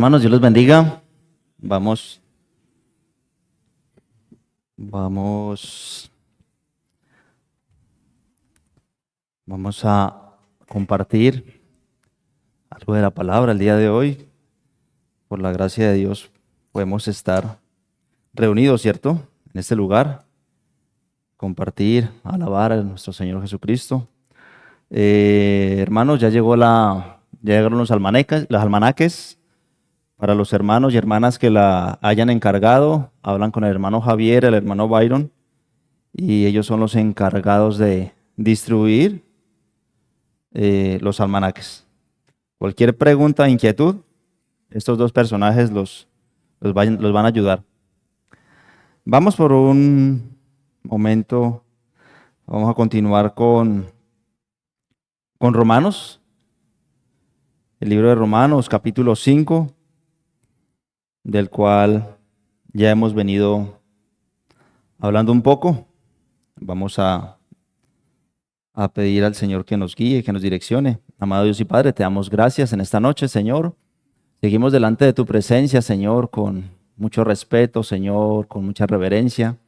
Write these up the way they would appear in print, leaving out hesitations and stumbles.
Hermanos, Dios los bendiga. Vamos a compartir algo de la palabra el día de hoy. Por la gracia de Dios podemos estar reunidos, ¿cierto? En este lugar, compartir, alabar a nuestro Señor Jesucristo. Hermanos, ya llegaron los almanaques. Para los hermanos y hermanas que la hayan encargado, hablan con el hermano Javier, el hermano Byron, y ellos son los encargados de distribuir los almanaques. Cualquier pregunta, inquietud, estos dos personajes los van a ayudar. Vamos por un momento, vamos a continuar con Romanos, el libro de Romanos, capítulo 5. Del cual ya hemos venido hablando un poco. Vamos a pedir al Señor que nos guíe, que nos direccione. Amado Dios y Padre, te damos gracias en esta noche, Señor. Seguimos delante de tu presencia, Señor, con mucho respeto, Señor, con mucha reverencia,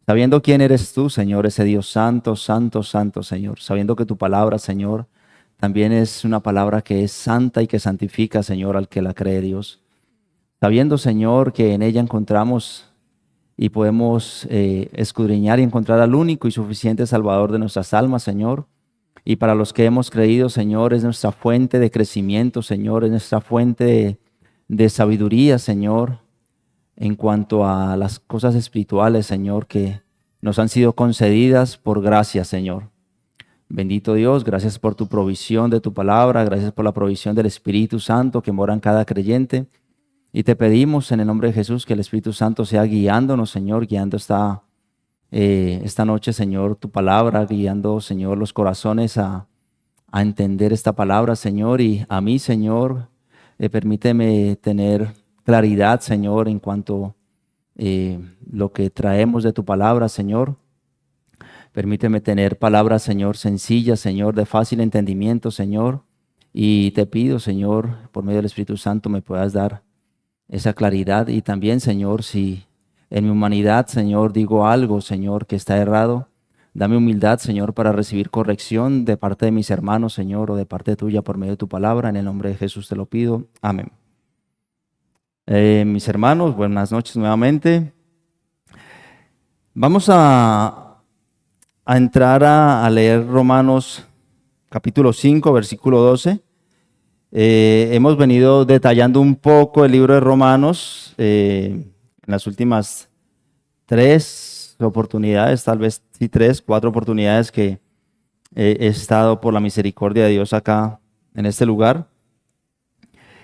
sabiendo quién eres tú, Señor, ese Dios santo, santo, santo, Señor. Sabiendo que tu palabra, Señor, también es una palabra que es santa y que santifica, Señor, al que la cree, Dios. Sabiendo, Señor, que en ella encontramos y podemos escudriñar y encontrar al único y suficiente Salvador de nuestras almas, Señor. Y para los que hemos creído, Señor, es nuestra fuente de crecimiento, Señor, es nuestra fuente de sabiduría, Señor, en cuanto a las cosas espirituales, Señor, que nos han sido concedidas por gracia, Señor. Bendito Dios, gracias por tu provisión de tu palabra, gracias por la provisión del Espíritu Santo que mora en cada creyente. Y te pedimos en el nombre de Jesús que el Espíritu Santo sea guiándonos, Señor, guiando esta noche, Señor, tu palabra, guiando, Señor, los corazones a entender esta palabra, Señor. Y a mí, Señor, permíteme tener claridad, Señor, en cuanto a lo que traemos de tu palabra, Señor. Permíteme tener palabras, Señor, sencillas, Señor, de fácil entendimiento, Señor. Y te pido, Señor, por medio del Espíritu Santo me puedas dar esa claridad. Y también, Señor, si en mi humanidad, Señor, digo algo, Señor, que está errado, dame humildad, Señor, para recibir corrección de parte de mis hermanos, Señor, o de parte tuya por medio de tu palabra. En el nombre de Jesús te lo pido. Amén. Mis hermanos, buenas noches nuevamente. Vamos a entrar a leer Romanos capítulo 5, versículo 12. Hemos venido detallando un poco el libro de Romanos en las últimas 3 oportunidades, tal vez sí 3, 4 oportunidades que he estado por la misericordia de Dios acá en este lugar.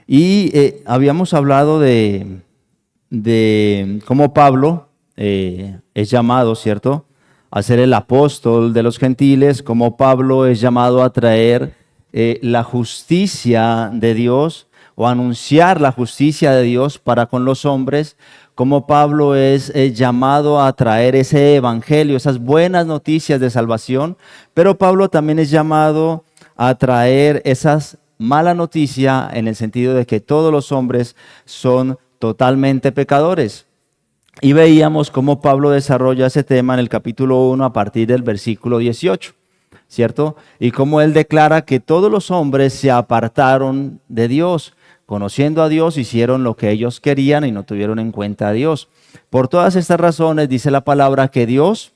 Y habíamos hablado de cómo Pablo es llamado, ¿cierto?, a ser el apóstol de los gentiles, cómo Pablo es llamado a traer la justicia de Dios o anunciar la justicia de Dios para con los hombres, como Pablo es llamado a traer ese evangelio, esas buenas noticias de salvación, pero Pablo también es llamado a traer esas malas noticias en el sentido de que todos los hombres son totalmente pecadores. Y veíamos cómo Pablo desarrolla ese tema en el capítulo 1 a partir del versículo 18. ¿Cierto? Y como él declara que todos los hombres se apartaron de Dios, conociendo a Dios, hicieron lo que ellos querían y no tuvieron en cuenta a Dios. Por todas estas razones dice la palabra que Dios,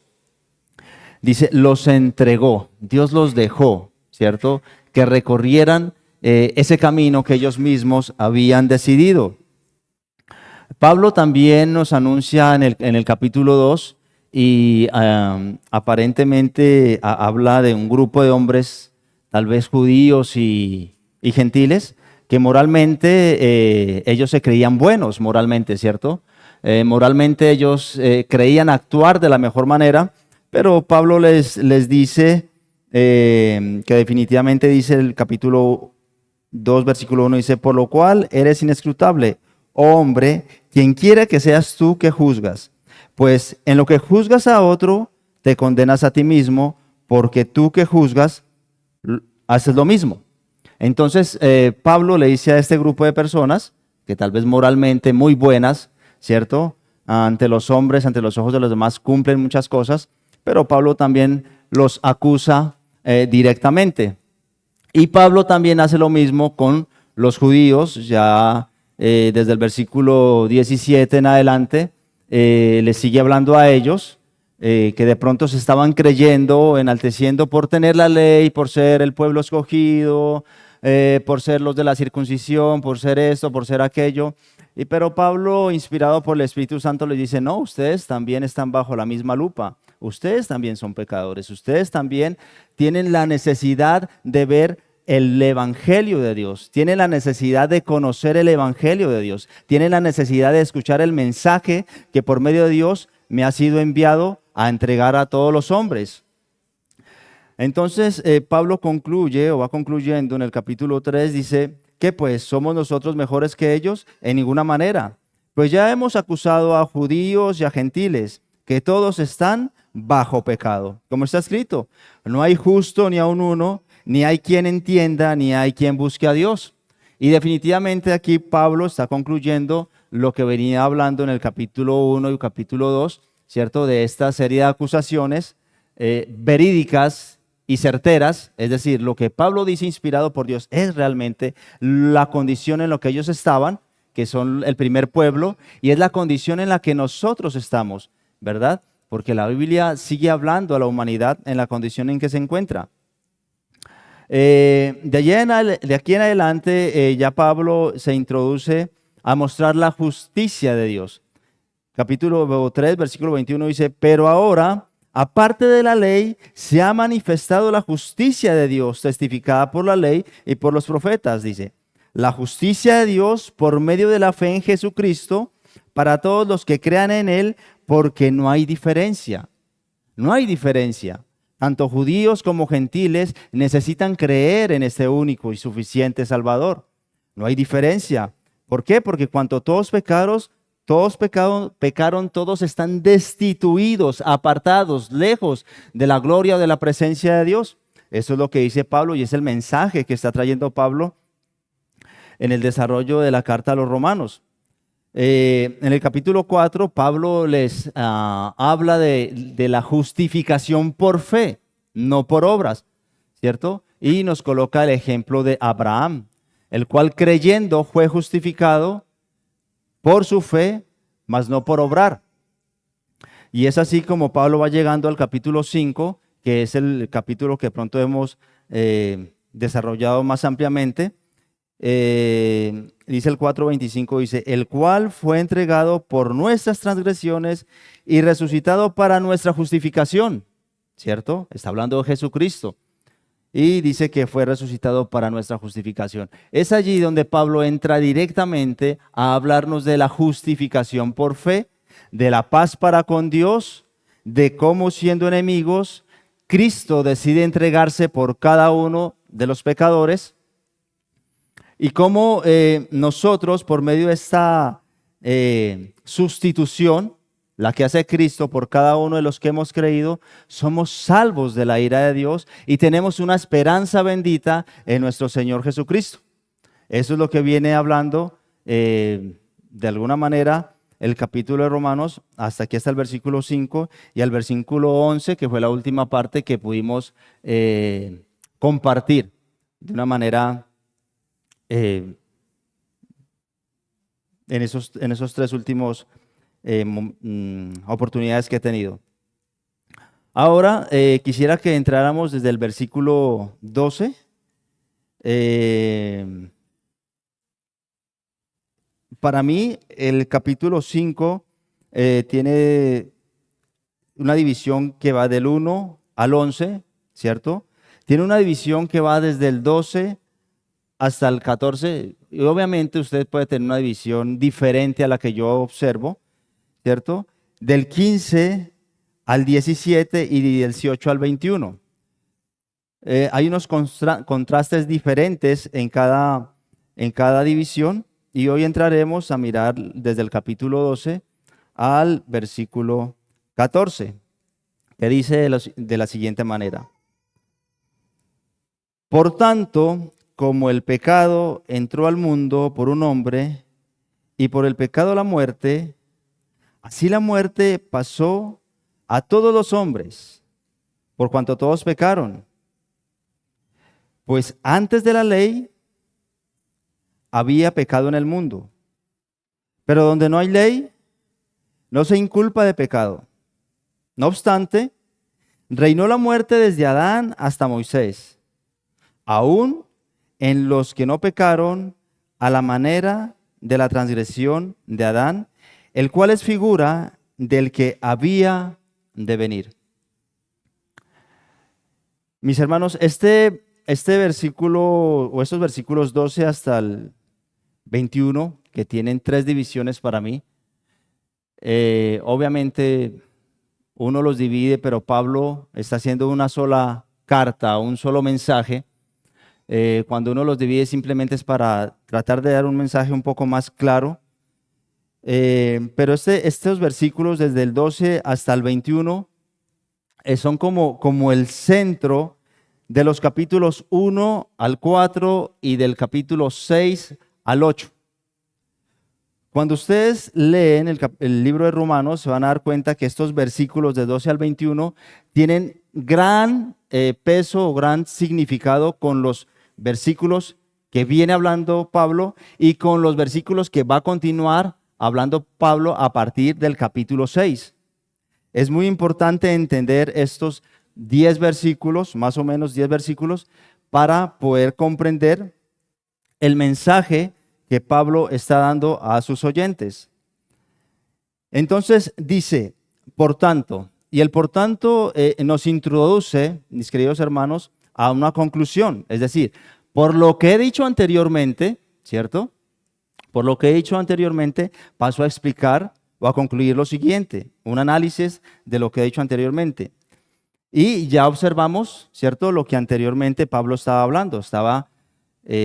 los entregó, Dios los dejó, ¿cierto? Que recorrieran ese camino que ellos mismos habían decidido. Pablo también nos anuncia en el capítulo 2, y aparentemente habla de un grupo de hombres, tal vez judíos y gentiles, que moralmente ellos se creían buenos, moralmente, ¿cierto? Moralmente ellos creían actuar de la mejor manera, pero Pablo les dice que definitivamente dice el capítulo 2, versículo 1, dice: por lo cual eres inescrutable, oh hombre, quien quiera que seas tú que juzgas. Pues en lo que juzgas a otro, te condenas a ti mismo, porque tú que juzgas, haces lo mismo. Entonces, Pablo le dice a este grupo de personas que tal vez moralmente muy buenas, ¿cierto? Ante los hombres, ante los ojos de los demás, cumplen muchas cosas, pero Pablo también los acusa directamente. Y Pablo también hace lo mismo con los judíos, ya desde el versículo 17 en adelante, les sigue hablando a ellos, que de pronto se estaban creyendo, enalteciendo por tener la ley, por ser el pueblo escogido, por ser los de la circuncisión, por ser esto, por ser aquello. Pero Pablo, inspirado por el Espíritu Santo, le dice, no, ustedes también están bajo la misma lupa. Ustedes también son pecadores. Ustedes también tienen la necesidad de ver el Evangelio de Dios. Tienen la necesidad de conocer el Evangelio de Dios. Tienen la necesidad de escuchar el mensaje que por medio de Dios me ha sido enviado a entregar a todos los hombres. Entonces, Pablo concluye o va concluyendo en el capítulo 3, dice que pues somos nosotros mejores que ellos en ninguna manera. Pues ya hemos acusado a judíos y a gentiles, que todos están bajo pecado. Como está escrito, no hay justo ni aun uno, ni hay quien entienda, ni hay quien busque a Dios. Y definitivamente aquí Pablo está concluyendo lo que venía hablando en el capítulo 1 y capítulo 2, ¿cierto? De esta serie de acusaciones verídicas y certeras, es decir, lo que Pablo dice inspirado por Dios es realmente la condición en la que ellos estaban, que son el primer pueblo, y es la condición en la que nosotros estamos, ¿verdad? Porque la Biblia sigue hablando a la humanidad en la condición en que se encuentra. De aquí en adelante ya Pablo se introduce a mostrar la justicia de Dios. Capítulo 3, versículo 21 dice, pero ahora, aparte de la ley, se ha manifestado la justicia de Dios, testificada por la ley y por los profetas, dice. La justicia de Dios por medio de la fe en Jesucristo, para todos los que crean en Él, porque no hay diferencia. No hay diferencia. Tanto judíos como gentiles necesitan creer en este único y suficiente Salvador. No hay diferencia. ¿Por qué? Porque cuando todos pecaron, todos están destituidos, apartados, lejos de la gloria o de la presencia de Dios. Eso es lo que dice Pablo y es el mensaje que está trayendo Pablo en el desarrollo de la carta a los romanos. En el capítulo 4, Pablo les habla de la justificación por fe, no por obras, ¿cierto? Y nos coloca el ejemplo de Abraham, el cual creyendo fue justificado por su fe, mas no por obrar. Y es así como Pablo va llegando al capítulo 5, que es el capítulo que pronto hemos desarrollado más ampliamente. Dice el 4:25, dice, el cual fue entregado por nuestras transgresiones y resucitado para nuestra justificación, ¿cierto? Está hablando de Jesucristo. Y dice que fue resucitado para nuestra justificación. Es allí donde Pablo entra directamente a hablarnos de la justificación por fe, de la paz para con Dios, de cómo siendo enemigos, Cristo decide entregarse por cada uno de los pecadores y cómo nosotros por medio de esta sustitución, la que hace Cristo por cada uno de los que hemos creído, somos salvos de la ira de Dios y tenemos una esperanza bendita en nuestro Señor Jesucristo. Eso es lo que viene hablando de alguna manera el capítulo de Romanos, hasta aquí está el versículo 5 y al versículo 11, que fue la última parte que pudimos compartir de una manera en esos tres últimos oportunidades que he tenido. Ahora quisiera que entráramos desde el versículo 12. Para mí el capítulo 5 tiene una división que va del 1 al 11, ¿cierto? Tiene una división que va desde el 12 hasta el 14, y obviamente usted puede tener una división diferente a la que yo observo, ¿cierto? Del 15 al 17 y del 18 al 21. Hay unos contrastes diferentes en cada división y hoy entraremos a mirar desde el capítulo 12 al versículo 14, que dice de la siguiente manera. Por tanto, como el pecado entró al mundo por un hombre y por el pecado la muerte, así la muerte pasó a todos los hombres, por cuanto todos pecaron. Pues antes de la ley había pecado en el mundo, pero donde no hay ley, no se inculpa de pecado. No obstante, reinó la muerte desde Adán hasta Moisés, aún en los que no pecaron a la manera de la transgresión de Adán, el cual es figura del que había de venir. Mis hermanos, este versículo o estos versículos 12 hasta el 21, que tienen tres divisiones para mí, obviamente uno los divide, pero Pablo está haciendo una sola carta, un solo mensaje. Cuando uno los divide simplemente es para tratar de dar un mensaje un poco más claro. Pero estos versículos desde el 12 hasta el 21 son como el centro de los capítulos 1 al 4 y del capítulo 6 al 8. Cuando ustedes leen el libro de Romanos, se van a dar cuenta que estos versículos de 12 al 21 tienen gran peso o gran significado con los versículos que viene hablando Pablo y con los versículos que va a continuar hablando Pablo a partir del capítulo 6. Es muy importante entender estos 10 versículos, más o menos 10 versículos, para poder comprender el mensaje que Pablo está dando a sus oyentes. Entonces dice, por tanto, y el por tanto nos introduce, mis queridos hermanos, a una conclusión. Es decir, por lo que he dicho anteriormente, ¿cierto? Por lo que he dicho anteriormente, paso a explicar o a concluir lo siguiente, un análisis de lo que he dicho anteriormente. Y ya observamos, ¿cierto? Lo que anteriormente Pablo estaba hablando, estaba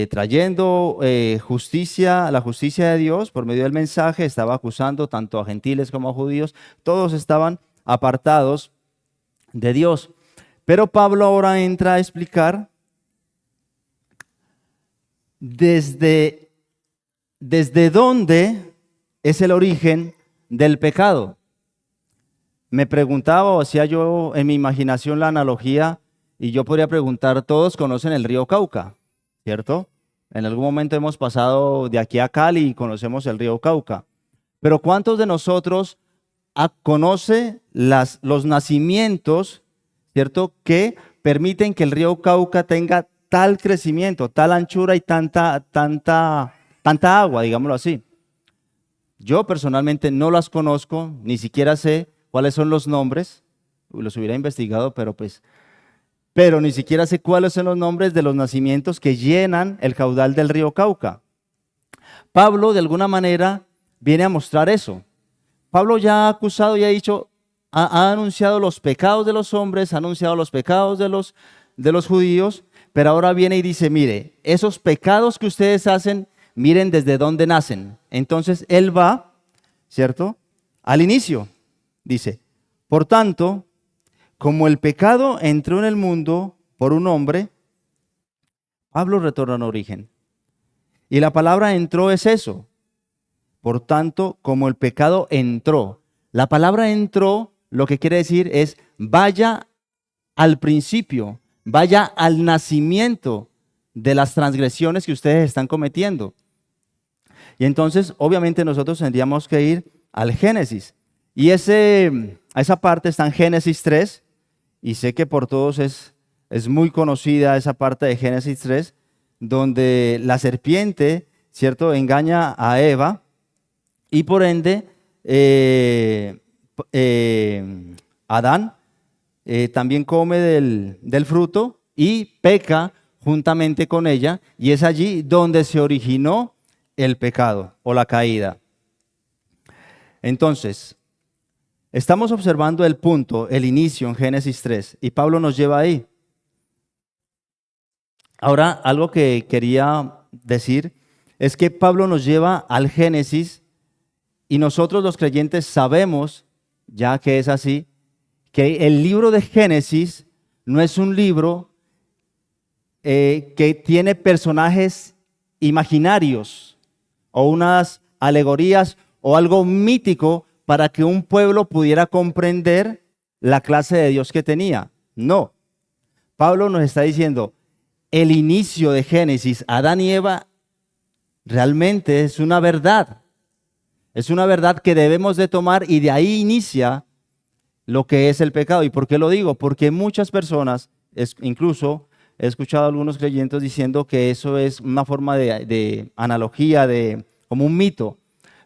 trayendo justicia, la justicia de Dios por medio del mensaje, estaba acusando tanto a gentiles como a judíos, todos estaban apartados de Dios. Pero Pablo ahora entra a explicar desde dónde es el origen del pecado. Me preguntaba o hacía yo en mi imaginación la analogía y yo podría preguntar, todos conocen el río Cauca, ¿cierto? En algún momento hemos pasado de aquí a Cali y conocemos el río Cauca. Pero ¿cuántos de nosotros conoce los nacimientos, ¿cierto?, que permiten que el río Cauca tenga tal crecimiento, tal anchura y tanta agua, digámoslo así? Yo personalmente no las conozco, ni siquiera sé cuáles son los nombres, los hubiera investigado, pero ni siquiera sé cuáles son los nombres de los nacimientos que llenan el caudal del río Cauca. Pablo, de alguna manera, viene a mostrar eso. Pablo ya ha acusado y ha dicho, ha anunciado los pecados de los hombres, ha anunciado los pecados de los judíos, pero ahora viene y dice, mire, esos pecados que ustedes hacen, miren desde dónde nacen. Entonces él va, ¿cierto?, al inicio. Dice, por tanto, como el pecado entró en el mundo por un hombre, Pablo retorna al origen. Y la palabra entró es eso. Por tanto, como el pecado entró. La palabra entró, lo que quiere decir es, vaya al principio, vaya al nacimiento de las transgresiones que ustedes están cometiendo. Y entonces, obviamente, nosotros tendríamos que ir al Génesis. Y esa parte está en Génesis 3, y sé que por todos es muy conocida esa parte de Génesis 3, donde la serpiente, ¿cierto?, engaña a Eva, y por ende, Adán también come del fruto y peca juntamente con ella, y es allí donde se originó el pecado o la caída. Entonces, estamos observando el punto, el inicio en Génesis 3, y Pablo nos lleva ahí. Ahora, algo que quería decir es que Pablo nos lleva al Génesis y nosotros los creyentes sabemos, ya que es así, que el libro de Génesis no es un libro que tiene personajes imaginarios o unas alegorías o algo mítico para que un pueblo pudiera comprender la clase de Dios que tenía. No. Pablo nos está diciendo, el inicio de Génesis, Adán y Eva, realmente es una verdad. Es una verdad que debemos de tomar y de ahí inicia lo que es el pecado. ¿Y por qué lo digo? Porque muchas personas, incluso he escuchado a algunos creyentes diciendo que eso es una forma de analogía, como un mito,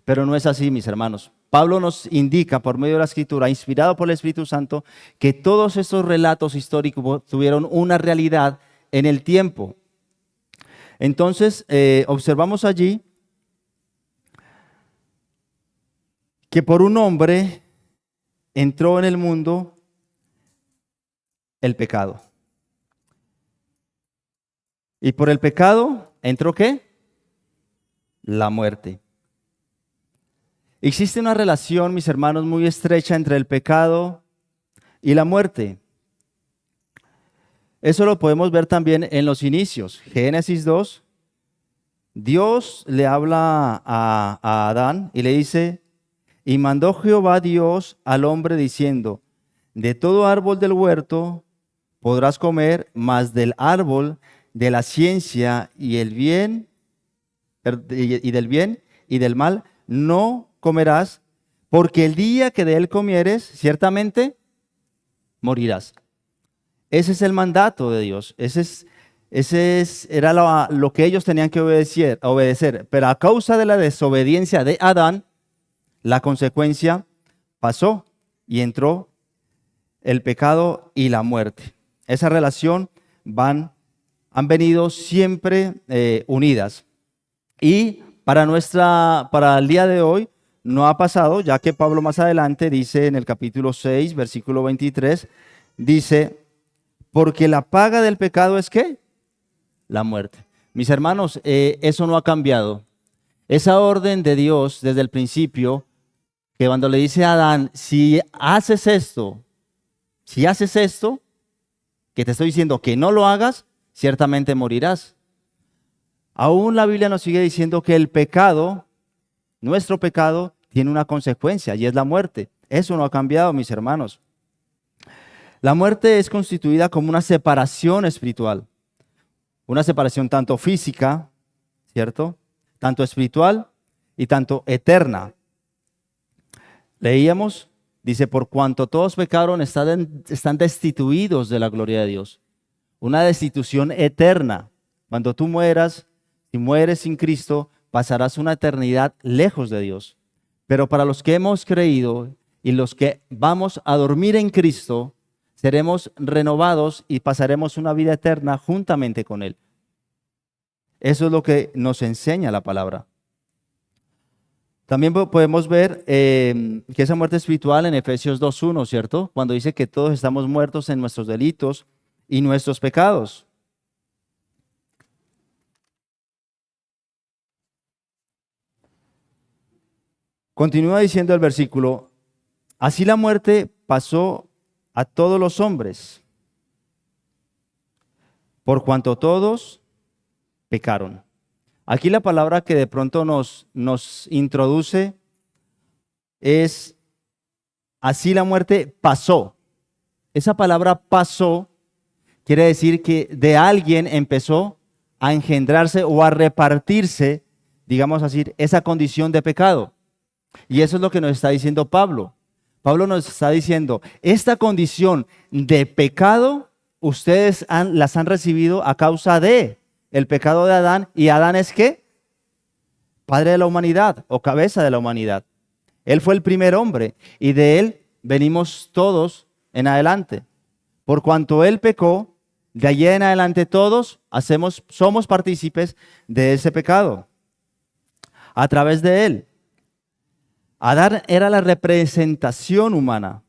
pero no es así, mis hermanos. Pablo nos indica por medio de la Escritura, inspirado por el Espíritu Santo, que todos estos relatos históricos tuvieron una realidad en el tiempo. Entonces, observamos allí que por un hombre entró en el mundo el pecado. Y por el pecado entró ¿qué? La muerte. Existe una relación, mis hermanos, muy estrecha entre el pecado y la muerte. Eso lo podemos ver también en los inicios. Génesis 2, Dios le habla a Adán y le dice, y mandó Jehová Dios al hombre diciendo, de todo árbol del huerto podrás comer, mas del árbol de la ciencia y el bien, y del bien y del mal no comerás, porque el día que de él comieres, ciertamente morirás. Ese es el mandato de Dios. Era lo que ellos tenían que obedecer. Pero a causa de la desobediencia de Adán, la consecuencia pasó y entró el pecado y la muerte. Esa relación han venido siempre unidas. Y para el día de hoy no ha pasado, ya que Pablo más adelante dice en el capítulo 6, versículo 23, dice, porque la paga del pecado es ¿qué? La muerte. Mis hermanos, eso no ha cambiado. Esa orden de Dios desde el principio, que cuando le dice a Adán, si haces esto, que te estoy diciendo que no lo hagas, ciertamente morirás. Aún la Biblia nos sigue diciendo que el pecado, nuestro pecado, tiene una consecuencia y es la muerte. Eso no ha cambiado, mis hermanos. La muerte es constituida como una separación espiritual. Una separación tanto física, ¿cierto? Tanto espiritual y tanto eterna. Leíamos, dice, por cuanto todos pecaron, están destituidos de la gloria de Dios. Una destitución eterna. Cuando tú mueras, si mueres sin Cristo, pasarás una eternidad lejos de Dios. Pero para los que hemos creído y los que vamos a dormir en Cristo, seremos renovados y pasaremos una vida eterna juntamente con Él. Eso es lo que nos enseña la palabra. También podemos ver que esa muerte espiritual en Efesios 2:1, ¿cierto? Cuando dice que todos estamos muertos en nuestros delitos y nuestros pecados. Continúa diciendo el versículo, así la muerte pasó a todos los hombres, por cuanto todos pecaron. Aquí la palabra que de pronto nos introduce es, así la muerte pasó. Esa palabra pasó quiere decir que de alguien empezó a engendrarse o a repartirse, digamos así, esa condición de pecado. Y eso es lo que nos está diciendo Pablo. Pablo nos está diciendo, esta condición de pecado, ustedes las han recibido a causa de el pecado de Adán. ¿Y Adán es qué? Padre de la humanidad o cabeza de la humanidad. Él fue el primer hombre y de él venimos todos en adelante. Por cuanto él pecó, de allí en adelante todos somos partícipes de ese pecado. A través de él. Adán era la representación humana.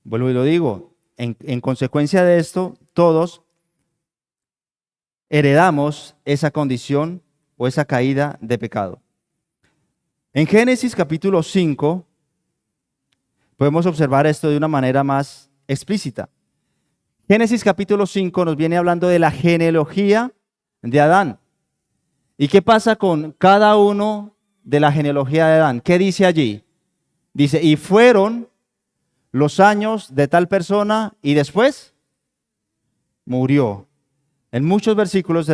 Vuelvo y lo digo, en consecuencia de esto, todos heredamos esa condición o esa caída de pecado. En Génesis capítulo 5, podemos observar esto de una manera más explícita. Génesis capítulo 5 nos viene hablando de la genealogía de Adán. ¿Y qué pasa con cada uno de la genealogía de Adán? ¿Qué dice allí? Dice, y fueron los años de tal persona y después murió. En muchos versículos de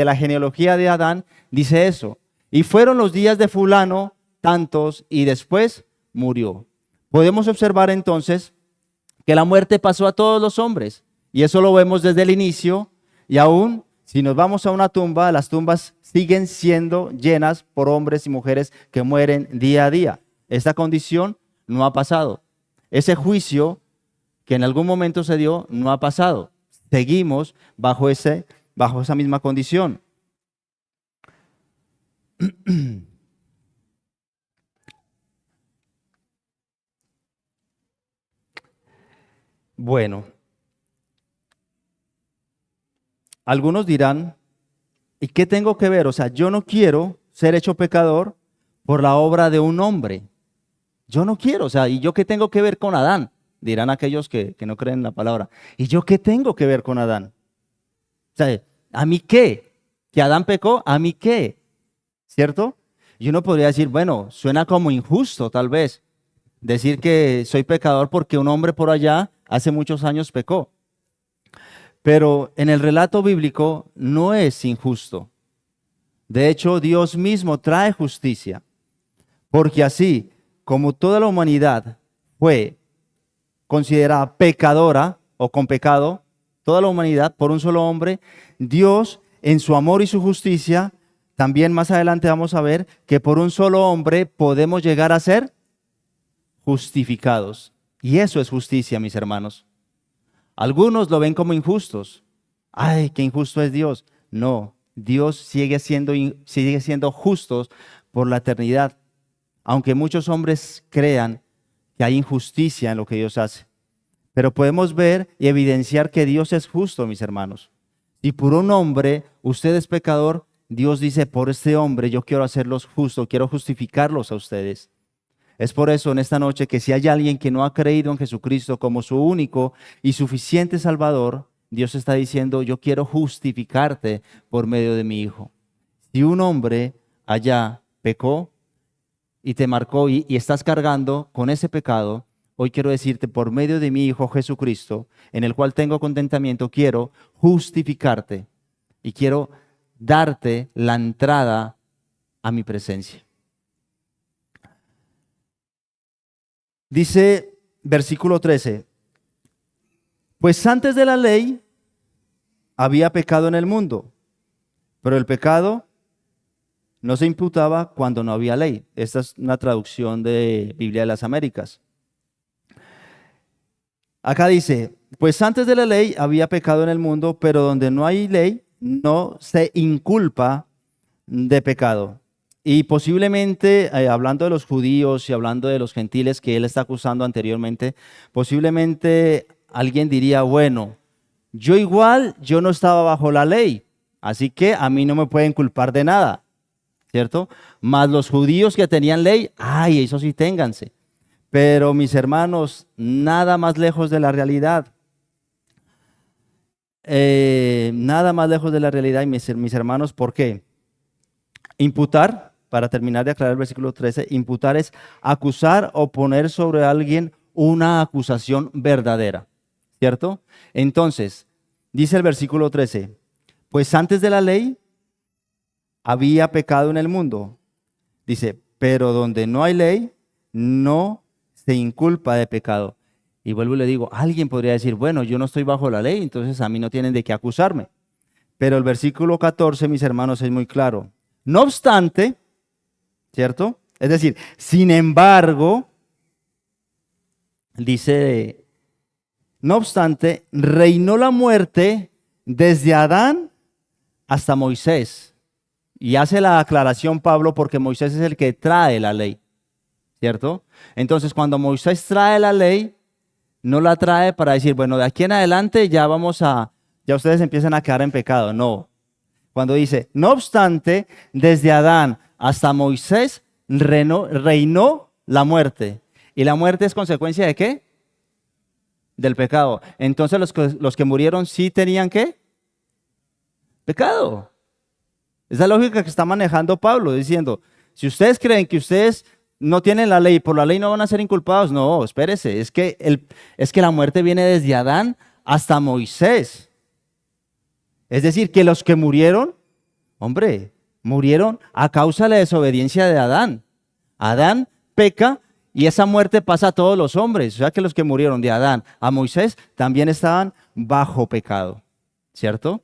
la genealogía de Adán dice eso. Y fueron los días de fulano tantos y después murió. Podemos observar entonces que la muerte pasó a todos los hombres. Y eso lo vemos desde el inicio. Y aún si nos vamos a una tumba, las tumbas siguen siendo llenas por hombres y mujeres que mueren día a día. Esta condición no ha pasado. Ese juicio que en algún momento se dio no ha pasado. Seguimos bajo esa misma condición. Bueno, algunos dirán, ¿y qué tengo que ver? O sea, yo no quiero ser hecho pecador por la obra de un hombre. Yo no quiero, o sea, ¿y yo qué tengo que ver con Adán? Dirán aquellos que no creen en la palabra. ¿Y yo qué tengo que ver con Adán? O sea, ¿a mí qué? ¿Que Adán pecó? ¿A mí qué? ¿Cierto? Y uno podría decir, bueno, suena como injusto tal vez, decir que soy pecador porque un hombre por allá hace muchos años pecó. Pero en el relato bíblico no es injusto. De hecho, Dios mismo trae justicia. Porque así como toda la humanidad fue considerada pecadora o con pecado, toda la humanidad por un solo hombre, Dios en su amor y su justicia, también más adelante vamos a ver que por un solo hombre podemos llegar a ser justificados. Y eso es justicia, mis hermanos. Algunos lo ven como injustos. Ay, qué injusto es Dios. No, Dios sigue siendo justo por la eternidad. Aunque muchos hombres crean que hay injusticia en lo que Dios hace. Pero podemos ver y evidenciar que Dios es justo, mis hermanos. Si por un hombre usted es pecador, Dios dice, por este hombre yo quiero hacerlos justos, quiero justificarlos a ustedes. Es por eso en esta noche que si hay alguien que no ha creído en Jesucristo como su único y suficiente Salvador, Dios está diciendo, yo quiero justificarte por medio de mi Hijo. Si un hombre allá pecó y te marcó y estás cargando con ese pecado, hoy quiero decirte, por medio de mi Hijo Jesucristo, en el cual tengo contentamiento, quiero justificarte y quiero darte la entrada a mi presencia. Dice versículo 13, pues antes de la ley había pecado en el mundo, pero el pecado no se imputaba cuando no había ley. Esta es una traducción de Biblia de las Américas. Acá dice, pues antes de la ley había pecado en el mundo, pero donde no hay ley no se inculpa de pecado. Y posiblemente, hablando de los judíos y hablando de los gentiles que él está acusando anteriormente, posiblemente alguien diría, bueno, yo no estaba bajo la ley, así que a mí no me pueden culpar de nada, ¿cierto? Más los judíos que tenían ley, ay, eso sí ténganse. Pero mis hermanos, nada más lejos de la realidad. Nada más lejos de la realidad, y mis hermanos, ¿por qué? Imputar, para terminar de aclarar el versículo 13, imputar es acusar o poner sobre alguien una acusación verdadera, ¿cierto? Entonces, dice el versículo 13, pues antes de la ley había pecado en el mundo. Dice, pero donde no hay ley, no se inculpa de pecado. Y vuelvo y le digo, alguien podría decir, bueno, yo no estoy bajo la ley, entonces a mí no tienen de qué acusarme. Pero el versículo 14, mis hermanos, es muy claro. No obstante, ¿cierto? Es decir, sin embargo, dice, no obstante, reinó la muerte desde Adán hasta Moisés. Y hace la aclaración Pablo porque Moisés es el que trae la ley, ¿cierto? Entonces, cuando Moisés trae la ley, no la trae para decir, bueno, de aquí en adelante ya ustedes empiezan a quedar en pecado. No. Cuando dice, no obstante, desde Adán hasta Moisés reinó la muerte. ¿Y la muerte es consecuencia de qué? Del pecado. Entonces los que murieron sí tenían ¿qué? Pecado. Esa es la lógica que está manejando Pablo, diciendo, si ustedes creen que ustedes no tienen la ley, por la ley no van a ser inculpados, no, espérese, es que la muerte viene desde Adán hasta Moisés. Es decir, que los que murieron, hombre, murieron a causa de la desobediencia de Adán. Adán peca y esa muerte pasa a todos los hombres. O sea que los que murieron de Adán a Moisés también estaban bajo pecado, ¿cierto?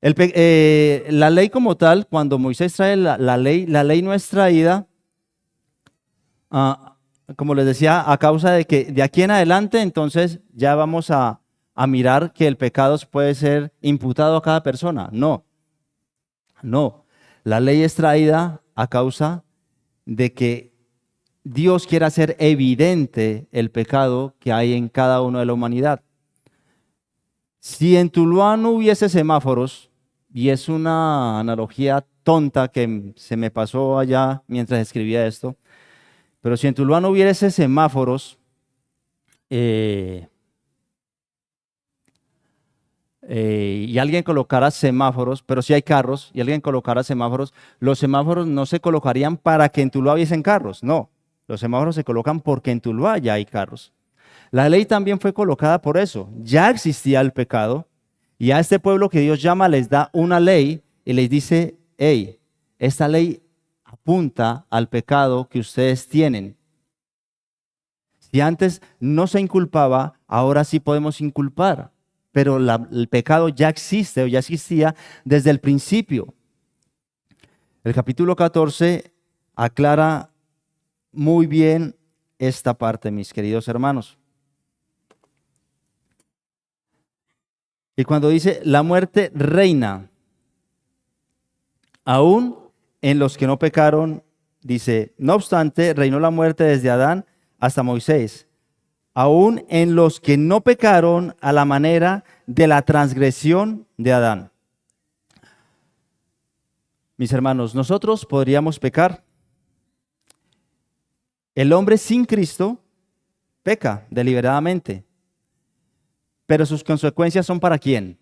La ley como tal, cuando Moisés trae la ley no es traída, como les decía, a causa de que de aquí en adelante entonces ya vamos a mirar que el pecado puede ser imputado a cada persona. No, no. La ley es traída a causa de que Dios quiere hacer evidente el pecado que hay en cada uno de la humanidad. Si en Tuluá no hubiese semáforos, y es una analogía tonta que se me pasó allá mientras escribía esto, pero si en Tuluá no hubiese semáforos, y alguien colocara semáforos, pero si hay carros y alguien colocara semáforos, los semáforos no se colocarían para que en Tuluá hubiesen carros, no. Los semáforos se colocan porque en Tuluá ya hay carros. La ley también fue colocada por eso. Ya existía el pecado y a este pueblo que Dios llama les da una ley y les dice, hey, esta ley apunta al pecado que ustedes tienen. Si antes no se inculpaba, ahora sí podemos inculpar. Pero el pecado ya existe o ya existía desde el principio. El capítulo 14 aclara muy bien esta parte, mis queridos hermanos. Y cuando dice, la muerte reina, aún en los que no pecaron, dice, no obstante, reinó la muerte desde Adán hasta Moisés, aún en los que no pecaron a la manera de la transgresión de Adán. Mis hermanos, nosotros podríamos pecar. El hombre sin Cristo peca deliberadamente, pero sus consecuencias son ¿para quién?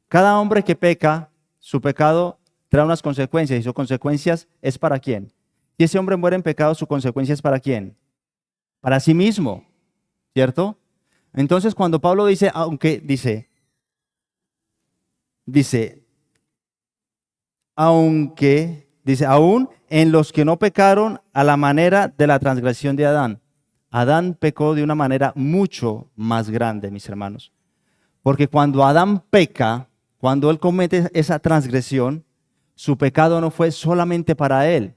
Cada hombre que peca, su pecado trae unas consecuencias y sus consecuencias es ¿para quién? Si ese hombre muere en pecado, su consecuencia es ¿para quién? Para sí mismo, ¿cierto? Entonces cuando Pablo dice, aunque dice, aún en los que no pecaron a la manera de la transgresión de Adán. Adán pecó de una manera mucho más grande, mis hermanos. Porque cuando Adán peca, cuando él comete esa transgresión, su pecado no fue solamente para él,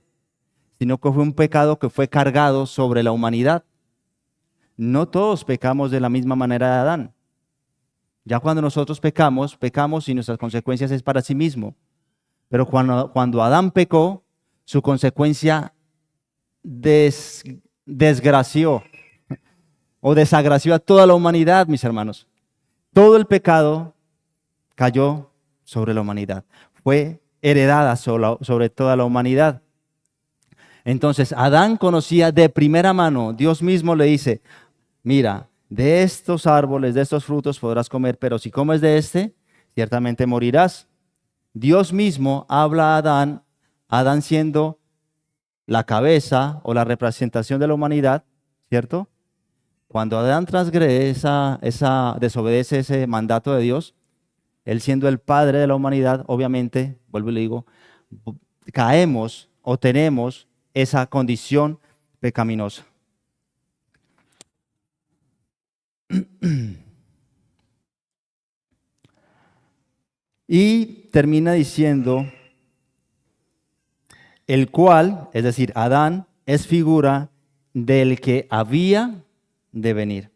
sino que fue un pecado que fue cargado sobre la humanidad. No todos pecamos de la misma manera de Adán. Ya cuando nosotros pecamos y nuestras consecuencias es para sí mismo. Pero cuando Adán pecó, su consecuencia desgració o desagració a toda la humanidad, mis hermanos. Todo el pecado cayó sobre la humanidad. Fue heredada sobre toda la humanidad. Entonces, Adán conocía de primera mano, Dios mismo le dice, mira, de estos árboles, de estos frutos podrás comer, pero si comes de este, ciertamente morirás. Dios mismo habla a Adán siendo la cabeza o la representación de la humanidad, ¿cierto? Cuando Adán desobedece ese mandato de Dios, él siendo el padre de la humanidad, obviamente, vuelvo y le digo, caemos o tenemos esa condición pecaminosa. Y termina diciendo, el cual, es decir, Adán, es figura del que había de venir.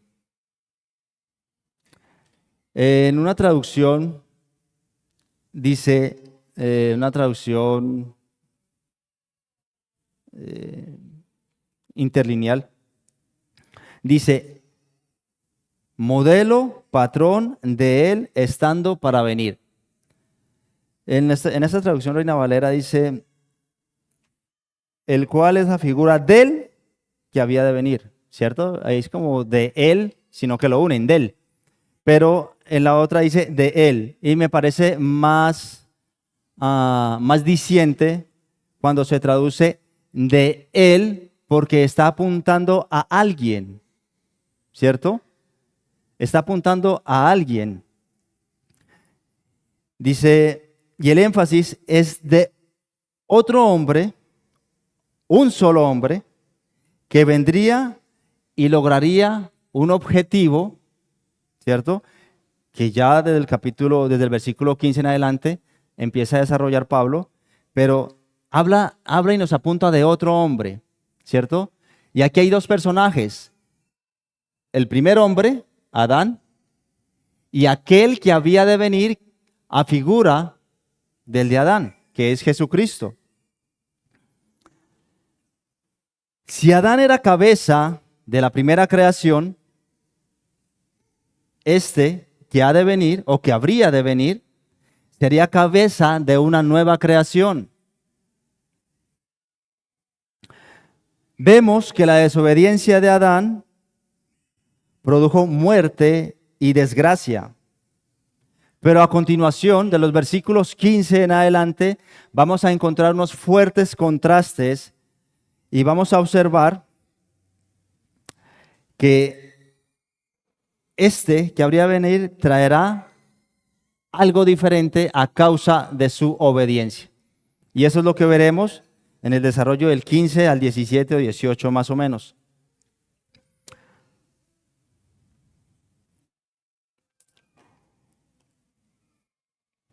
En una traducción, dice, una traducción interlineal, dice, modelo, patrón de él estando para venir. En esta traducción Reina Valera dice, el cual es la figura del que había de venir, ¿cierto? Ahí es como de él, sino que lo unen, del. Pero en la otra dice de él. Y me parece más diciente cuando se traduce de él, porque está apuntando a alguien, ¿cierto? Está apuntando a alguien. Dice, y el énfasis es de otro hombre, un solo hombre, que vendría y lograría un objetivo, ¿cierto? Que ya desde el versículo 15 en adelante, empieza a desarrollar Pablo, pero habla y nos apunta de otro hombre, ¿cierto? Y aquí hay dos personajes. El primer hombre, Adán, y aquel que había de venir a figura del de Adán, que es Jesucristo. Si Adán era cabeza de la primera creación, este que ha de venir o que habría de venir, sería cabeza de una nueva creación. Vemos que la desobediencia de Adán produjo muerte y desgracia. Pero a continuación, de los versículos 15 en adelante, vamos a encontrar unos fuertes contrastes y vamos a observar que este que habría de venir traerá algo diferente a causa de su obediencia. Y eso es lo que veremos en el desarrollo del 15 al 17 o 18 más o menos.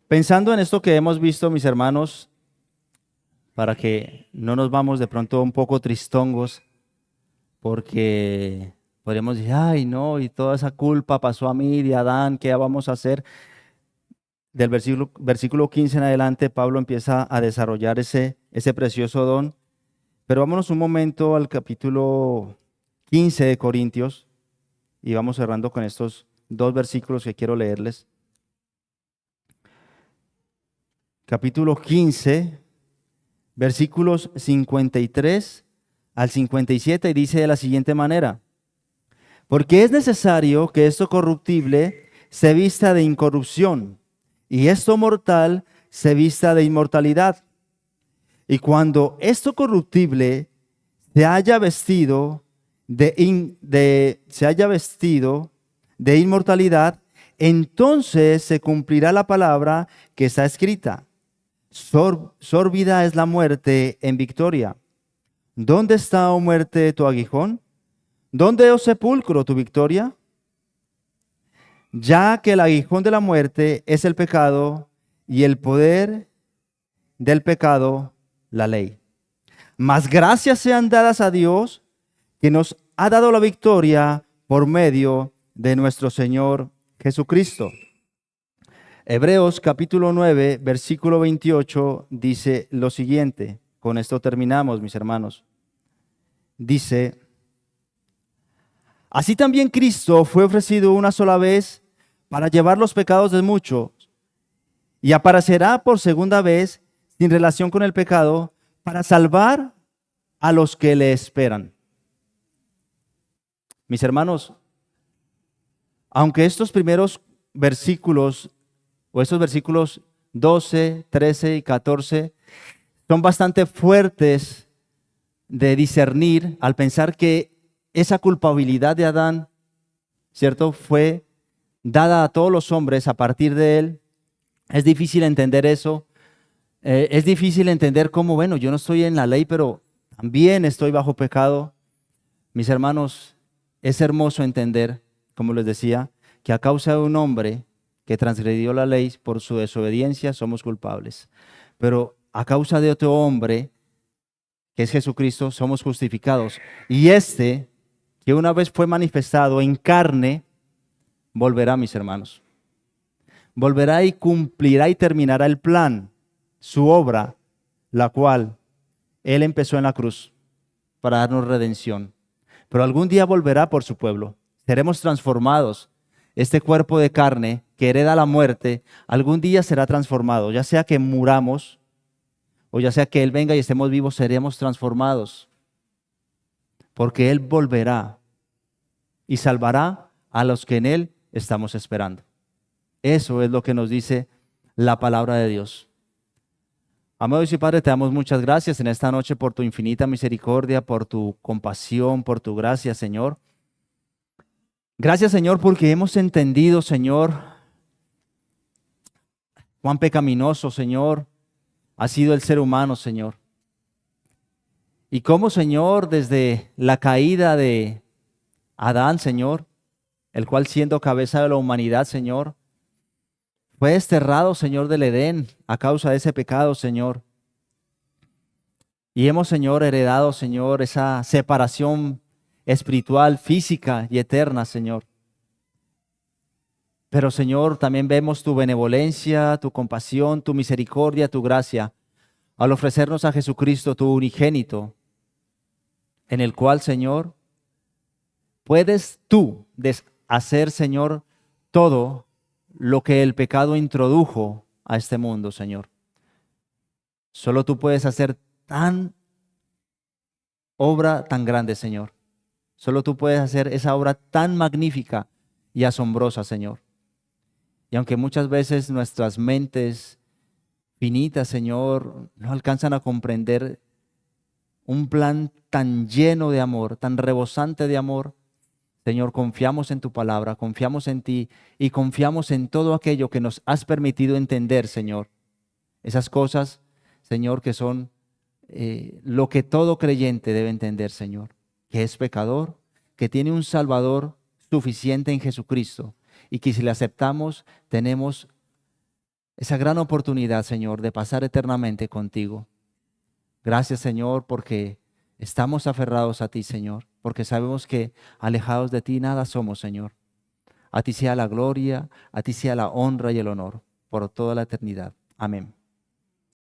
Pensando en esto que hemos visto, mis hermanos, para que no nos vamos de pronto un poco tristongos, porque podríamos decir, ay no, y toda esa culpa pasó a mí, de Adán, ¿qué vamos a hacer? Del versículo 15 en adelante, Pablo empieza a desarrollar ese precioso don. Pero vámonos un momento al capítulo 15 de Corintios y vamos cerrando con estos dos versículos que quiero leerles. Capítulo 15, versículos 53 al 57, y dice de la siguiente manera: porque es necesario que esto corruptible se vista de incorrupción, y esto mortal se vista de inmortalidad. Y cuando esto corruptible se haya vestido de inmortalidad, entonces se cumplirá la palabra que está escrita: sórbida es la muerte en victoria. ¿Dónde está, oh muerte, tu aguijón? ¿Dónde, oh sepulcro, tu victoria? Ya que el aguijón de la muerte es el pecado, y el poder del pecado la ley. Mas gracias sean dadas a Dios, que nos ha dado la victoria por medio de nuestro Señor Jesucristo. Hebreos capítulo 9, versículo 28 dice lo siguiente. Con esto terminamos, mis hermanos. Dice: así también Cristo fue ofrecido una sola vez para llevar los pecados de muchos, y aparecerá por segunda vez sin relación con el pecado, para salvar a los que le esperan. Mis hermanos, aunque estos primeros versículos, o estos versículos 12, 13 y 14, son bastante fuertes de discernir al pensar que esa culpabilidad de Adán, ¿cierto?, fue dada a todos los hombres a partir de él. Es difícil entender eso. Es difícil entender cómo, bueno, yo no estoy en la ley, pero también estoy bajo pecado. Mis hermanos, es hermoso entender, como les decía, que a causa de un hombre que transgredió la ley por su desobediencia somos culpables. Pero a causa de otro hombre, que es Jesucristo, somos justificados. Y este, que una vez fue manifestado en carne, volverá, mis hermanos. Volverá y cumplirá y terminará el plan, su obra, la cual Él empezó en la cruz para darnos redención. Pero algún día volverá por su pueblo. Seremos transformados. Este cuerpo de carne que hereda la muerte, algún día será transformado. Ya sea que muramos o ya sea que Él venga y estemos vivos, seremos transformados. Porque Él volverá y salvará a los que en Él estamos esperando. Eso es lo que nos dice la palabra de Dios. Amado Dios y Padre, te damos muchas gracias en esta noche por tu infinita misericordia, por tu compasión, por tu gracia, Señor. Gracias, Señor, porque hemos entendido, Señor, cuán pecaminoso, Señor, ha sido el ser humano, Señor. Y cómo, Señor, desde la caída de Adán, Señor, el cual siendo cabeza de la humanidad, Señor, fue desterrado, Señor, del Edén a causa de ese pecado, Señor. Y hemos, Señor, heredado, Señor, esa separación espiritual, física y eterna, Señor. Pero, Señor, también vemos tu benevolencia, tu compasión, tu misericordia, tu gracia, al ofrecernos a Jesucristo, tu unigénito, en el cual, Señor, puedes tú deshacer, Señor, todo lo que el pecado introdujo a este mundo, Señor. Solo tú puedes hacer obra tan grande, Señor. Solo tú puedes hacer esa obra tan magnífica y asombrosa, Señor. Y aunque muchas veces nuestras mentes finitas, Señor, no alcanzan a comprender un plan tan lleno de amor, tan rebosante de amor, Señor, confiamos en tu palabra, confiamos en ti y confiamos en todo aquello que nos has permitido entender, Señor. Esas cosas, Señor, que son lo que todo creyente debe entender, Señor, que es pecador, que tiene un Salvador suficiente en Jesucristo y que si le aceptamos tenemos esa gran oportunidad, Señor, de pasar eternamente contigo. Gracias, Señor, porque estamos aferrados a ti, Señor, porque sabemos que alejados de ti nada somos, Señor. A ti sea la gloria, a ti sea la honra y el honor por toda la eternidad. Amén.